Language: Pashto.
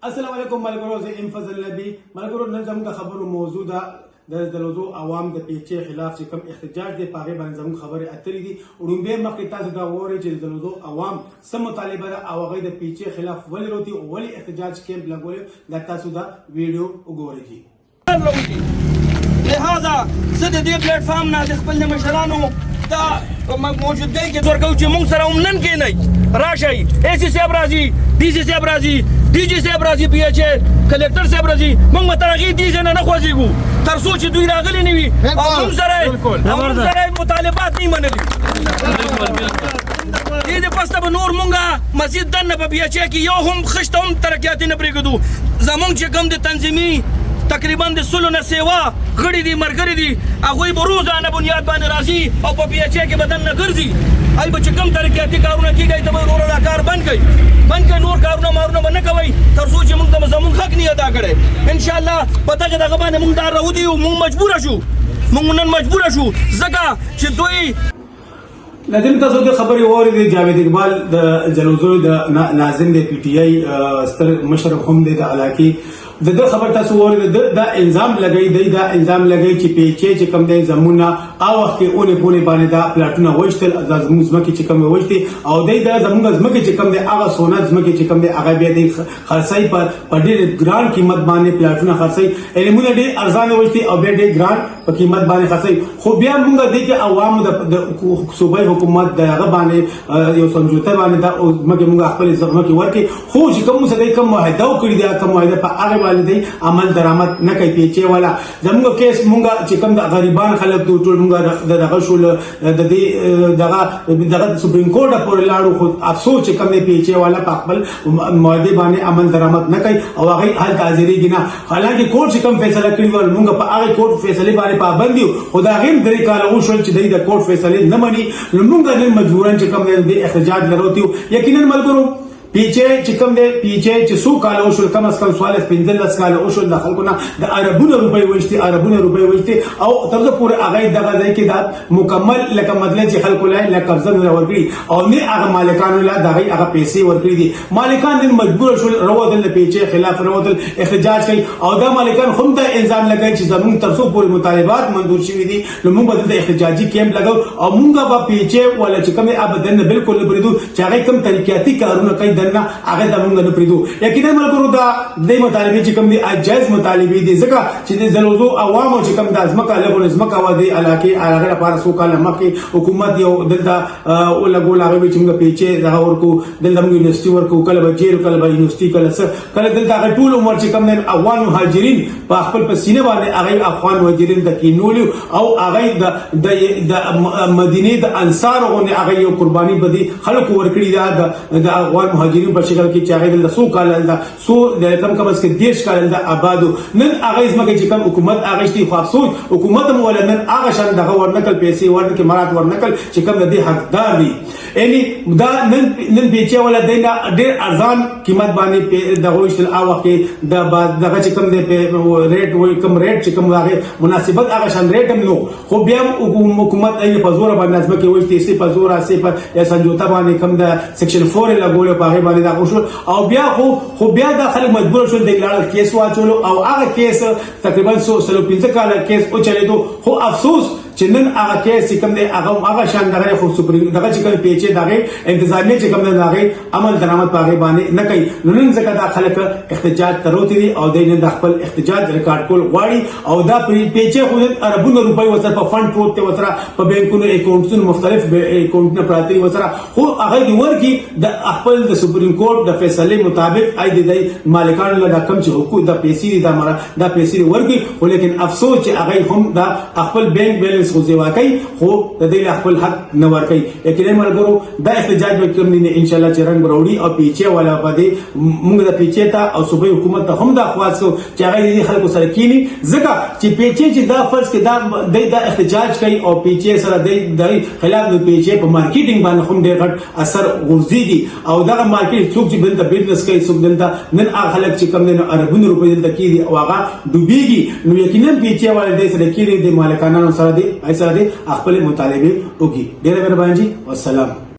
السلام علیکم ملګرو، زه ام فضل نبی. ملګرو، نن زموږ د خبرو موضوع ده د دلوزو عوام د پیچې خلاف چې کوم احتجاج دی په هغې باندې زموږ خبرې اترې دي. وړومبی مخکې تاسو دا واورئ چې د دلوزو عوام څه مطالبه ده او هغوی د پیچې خلاف ولې روتي او ولې احتجاج کیمپ لګولی. دا تاسو دا ویډیو وګورئ. لہذا زه د دې پلیټ فارم نه د خپل مشرانو دا موجودګۍ کې زور کوم چې موږ سره هم نن کېنئ، راشئ. اے سی صاحب راځي، ډي سی صاحب راځي، ډي جي صاحب راځي، پی ایچ اے کلکټر صاحب راځي. موږ به تر هغې دې ځای نه خوځېږو تر څو چې دوی راغلي نه وي او موږ سره مطالبات نه منلي. دې پسته به نور مونږه مزید دننه په پی ایچ اے کې یو هم خشته هم ترقیاتي نه پرېږدو. زمونږ چې کوم د تنظیمي تقریبا د سلو نه سیوا غړي دي، ملګري دي، هغوی به روزانه بنیاد باندې راځي او په پی ایچ اے کې به دننه ګرځي. ای به چې کوم ترقیاتي کارونه کېږي ته به وروره دا کار بند کړئ، نور کارونه مارونه به نه کوئ تر څو چې موږ ته زموږ حق نه ادا کړی. انشاءالله په دغه باندې موږ دا راودي یو، موږ مجبوره شو، موږ نن مجبوره شو ځکه چې دوی ناظرین تاسو د خبرې واورېدې. جاوید اقبال د جلوزو د ناظم د پی ټی آی ستر مشر هم دی د علاقې. د خبر تاسو واورېده دا الزام لګوي، دی دا الزام لګوي چې پیچې چې کوم دی زمونه او وخت کې اونې پونې باندې دا پلاټونه وشتل، دا زموږ ځمکې چې کوم وشتي او دی دا زموږ ځمکې چې کوم دی هغه سونه ځمکې چې کوم دی هغه بیا دی خرڅوي په ډېر ګران قیمت باندې پلاټونه خرڅوي. علمونه ډېر ارزانه وشتي او بیا ډېر ګران په قیمت باندې خرڅوي. خو بیا موږ دی چې عوامو د صوبایي حکومت د هغه باندې یو سمجوته باندې دا ځمکې موږ خپلې ځمکې ورکړي. خو چې کوم څه دی کوم معاهده وکړي دی، کوم معاهده په هغې باندې عمل درآمد نه کوي پیچې والا. زموږ کیس موږ چې کوم د غریبان خلک ټول موږ دغه شول د دې دغه سپریم کورټ پورې لاړو. خو افسوس چې کوم دی پیچې والا په خپل معاهدې باندې عمل درآمد نه کوي او هغه هلته حاضرېږي نه. حالانکه کورټ چې کوم فیصله کړې وه موږ په هغې کورټ فیصلې باندې پابند یو، خو د هغې هم 3 کاله وشول چې دوی د کورټ فیصلې نه مني. نو موږ نن مجبورا چې کوم دی احتجاج لروتی یو. یقینا ملګرو پیچې چې کوم دی پیچې چې 100 کاله وشول، کم از کم 15 کاله وشول د خلکو نه د اربونه روپۍ وشتي او تر څو پورې هغه دغه ځای کې دا مکمل لکه مطلب چې خلکو لا قبضه نه ورکړي او نه هغه مالکانو لا دغه هغه پیسې ورکړي دي. مالکان نن مجبور شول روادل پیچې خلاف روادل احتجاج کوي او دا مالکان هم دا الزام لګوي چې زموږ تر څو پورې مطالبات منظور شوي دي نو موږ به د احتجاجي کیمپ لګو او موږ به پیچې ولا چې کوم ابدن بالکل نه پریدو چې هغه کوم ترقیاتي کارونه کوي نه هغه د موږ نه پریدو. یقینا ملګرو دا د مطالبه چې کوم دي جایز مطالبه دي ځکه چې د زلوزو عوامو چې کوم د ازمکه لګول ازمکه و دي علاقه هغه لپاره سو کاله مکه حکومت یو دلته ولګول هغه چې موږ پیچې دا ورکو دلته موږ یونیورسيټي ورکو کله به جیل کله به یونیورسيټي کله دلته هغه ټول عمر چې کوم د افغان مهاجرین په خپل پسینه باندې هغه افغان مهاجرین د کینولو او هغه د مدینه د انصار غو هغه یو قرباني بدی خلکو ورکړي د افغان مهاجرین په شکل کې چې هغه د 100 کال د 100 د کم از کم 10 کال د آبادو نن هغه ځمکه چې کوم حکومت هغه شتي خو افسوس حکومت مو ولنن هغه شان دغه ورنکل پیسې ورنکل مراد ورنکل چې کوم د دې حقدار دي. یعنی دا نن پیچې ولا دینه ډېر ارزان قیمت باندې دغه وشتل او وخت دغه چې کوم د ریټ وای کوم ریټ چې کوم هغه مناسبت هغه شان ریټ هم نو. خو بیا حکومت یې په زور باندې ځمکه وشتي سي په زور اسي په یا سنجوتا باندې کوم د سیکشن 4 لګول په هغه باندې دا وشو او بیا خو بیا د خلک مجبور شول د لاړ کیس واچولو او هغه کیس تقریبا 115 کاله کیس او چلیدو. خو افسوس چې نن هغه کیس کوم دی هغه شان دغه خو سپریم دغه چې کوم پیچې دغه انتظامیه چې کوم دغه عمل درآمد پاغه باندې نه کوي. نن ځکه دا خلک احتجاج تروتی دي او د خپل احتجاج ریکارډ کول غواړي او دا پیچې خو اربونه روپۍ وسره په فند پروت ته وسره په بانکونو اکاونټونو مختلف اکاونټونه پراتی وسره خو هغه دی ورکی د خپل د سپریم کورټ د فیصله مطابق اې د مالکانو له کم چې حقوق د پیسې د پیسې ورکی. خو لیکن افسوس چې هغه هم د خپل بانک بیلنس خو ځواکي خو د دې خپل حق نه ورکي. یقینا ملګرو دا احتجاج به کوم نه ان شاء الله چې رنگ وروړي او پیچې ولا پدې موږ د پیچې ته او صوبې حکومت ته هم دا خواست کو چې هغه دې خلکو سره کینی ځکه چې پیچې چې دا فرض کې دا احتجاج کوي او پیچې سره د خلاف د پیچې په مارکیټینګ باندې هم ډېر غټ اثر غورځيږي او دا مارکیټ څوک چې بلته بزنس کوي څوک دلته نن هغه خلک چې کوم نه اربونه روپۍ دلته کیږي او هغه ډوبېږي. نو یقینا پیچې ولا دې سره کیږي د مالکانو سره دې ایسا دې خپل مطالبه وکړي. ډېر مهرباني. والسلام.